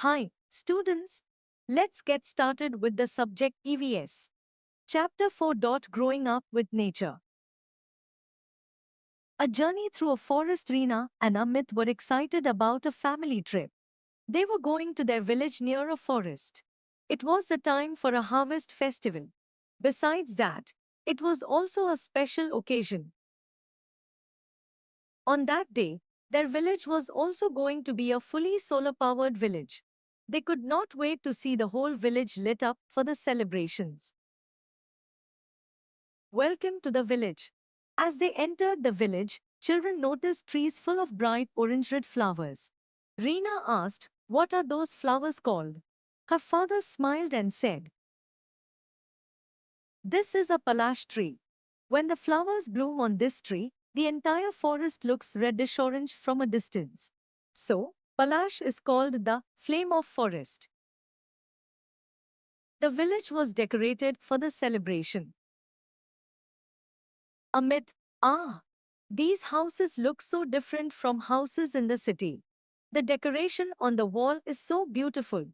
Hi, students. Let's get started with the subject EVS. Chapter 4. Growing up with nature. A journey through a forest. Reena and Amit were excited about a family trip. They were going to their village near a forest. It was the time for a harvest festival. Besides that, it was also a special occasion. On that day, their village was also going to be a fully solar powered village. They could not wait to see the whole village lit up for the celebrations. Welcome to the village. As they entered the village, children noticed trees full of bright orange-red flowers. Reena asked, "What are those flowers called?" Her father smiled and said, "This is a palash tree. When the flowers bloom on this tree, the entire forest looks reddish-orange from a distance. So, palash is called the flame of forest." The village was decorated for the celebration. A myth. Ah, these houses look so different from houses in the city. The decoration on the wall is so beautiful.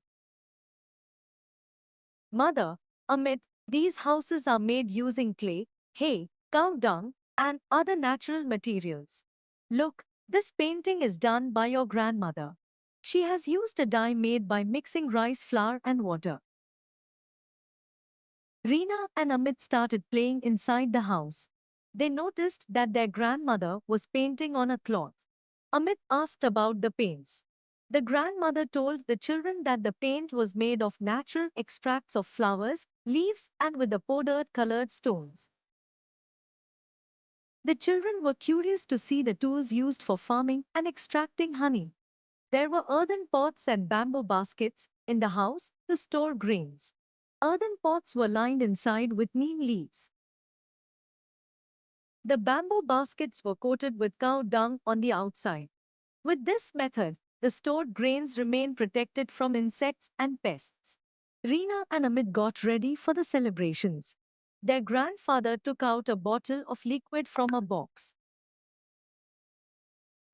Mother, a myth. These houses are made using clay, hay, cow dung, and other natural materials. Look, this painting is done by your grandmother. She has used a dye made by mixing rice flour and water. Reena and Amit started playing inside the house. They noticed that their grandmother was painting on a cloth. Amit asked about the paints. The grandmother told the children that the paint was made of natural extracts of flowers, leaves, and with the powdered colored stones. The children were curious to see the tools used for farming and extracting honey. There were earthen pots and bamboo baskets in the house to store grains. Earthen pots were lined inside with neem leaves. The bamboo baskets were coated with cow dung on the outside. With this method, the stored grains remain protected from insects and pests. Reena and Amit got ready for the celebrations. Their grandfather took out a bottle of liquid from a box.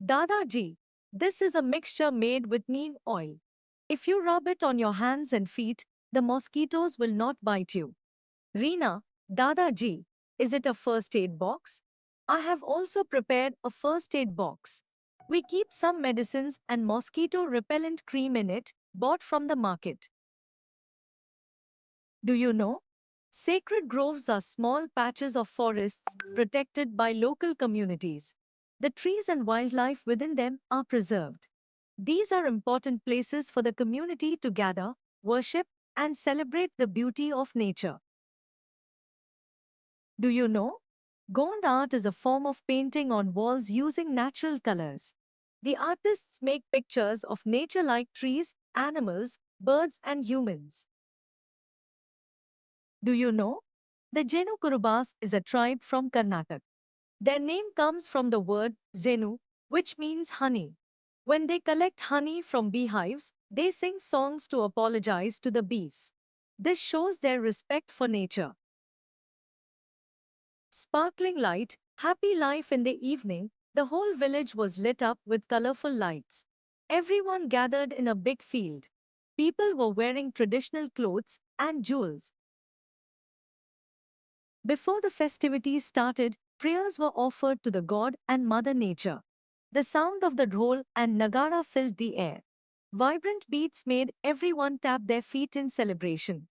"Dadaji, this is a mixture made with neem oil. If you rub it on your hands and feet, the mosquitoes will not bite you." "Reena, Dadaji, is it a first aid box?" "I have also prepared a first aid box. We keep some medicines and mosquito repellent cream in it, bought from the market." Do you know? Sacred groves are small patches of forests protected by local communities. The trees and wildlife within them are preserved. These are important places for the community to gather, worship, and celebrate the beauty of nature. Do you know? Gond art is a form of painting on walls using natural colors. The artists make pictures of nature like trees, animals, birds, and humans. Do you know? The Jenu Kurubas is a tribe from Karnataka. Their name comes from the word Zenu, which means honey. When they collect honey from beehives, they sing songs to apologize to the bees. This shows their respect for nature. Sparkling light, happy life in the evening, the whole village was lit up with colorful lights. Everyone gathered in a big field. People were wearing traditional clothes and jewels. Before the festivities started, prayers were offered to the god and Mother Nature. The sound of the dhol and nagara filled the air. Vibrant beats made everyone tap their feet in celebration.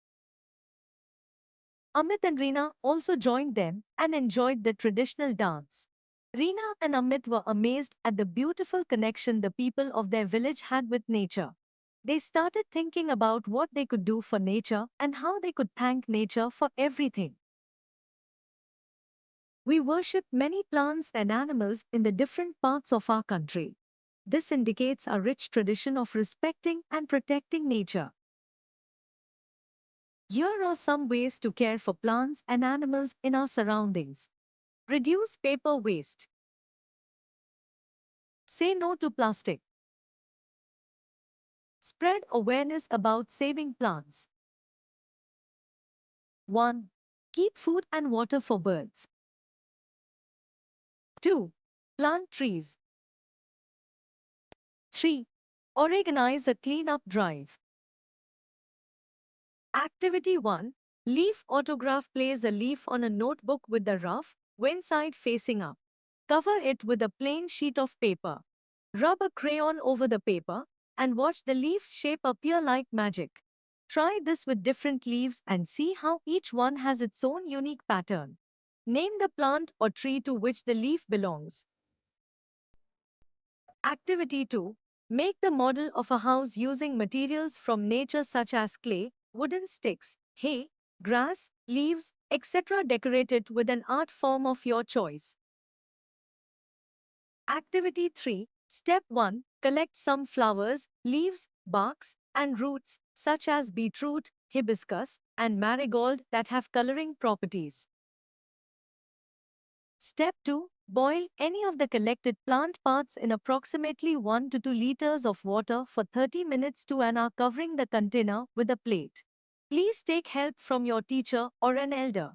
Amit and Reena also joined them and enjoyed the traditional dance. Reena and Amit were amazed at the beautiful connection the people of their village had with nature. They started thinking about what they could do for nature and how they could thank nature for everything. We worship many plants and animals in the different parts of our country. This indicates a rich tradition of respecting and protecting nature. Here are some ways to care for plants and animals in our surroundings. Reduce paper waste. Say no to plastic. Spread awareness about saving plants. 1. Keep food and water for birds. 2. Plant trees. 3. Organize a cleanup drive. Activity 1. Leaf autograph. Place a leaf on a notebook with the rough, inside facing up. Cover it with a plain sheet of paper. Rub a crayon over the paper and watch the leaf's shape appear like magic. Try this with different leaves and see how each one has its own unique pattern. Name the plant or tree to which the leaf belongs. Activity 2. Make the model of a house using materials from nature such as clay, wooden sticks, hay, grass, leaves, etc. Decorate it with an art form of your choice. Activity 3. Step 1. Collect some flowers, leaves, barks, and roots such as beetroot, hibiscus, and marigold that have coloring properties. Step 2. Boil any of the collected plant parts in approximately 1 to 2 liters of water for 30 minutes to an hour, covering the container with a plate. Please take help from your teacher or an elder.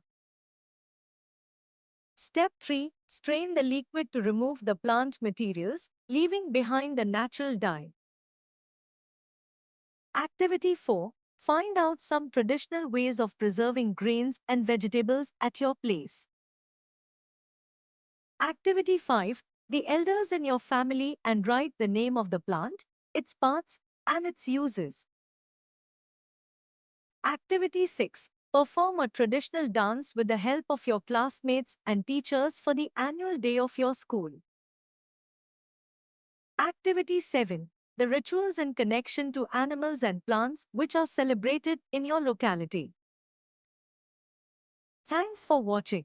Step 3. Strain the liquid to remove the plant materials, leaving behind the natural dye. Activity 4. Find out some traditional ways of preserving grains and vegetables at your place. Activity 5. The elders in your family and write the name of the plant, its parts, and its uses. Activity 6. Perform a traditional dance with the help of your classmates and teachers for the annual day of your school. Activity 7. The rituals in connection to animals and plants which are celebrated in your locality. Thanks for watching.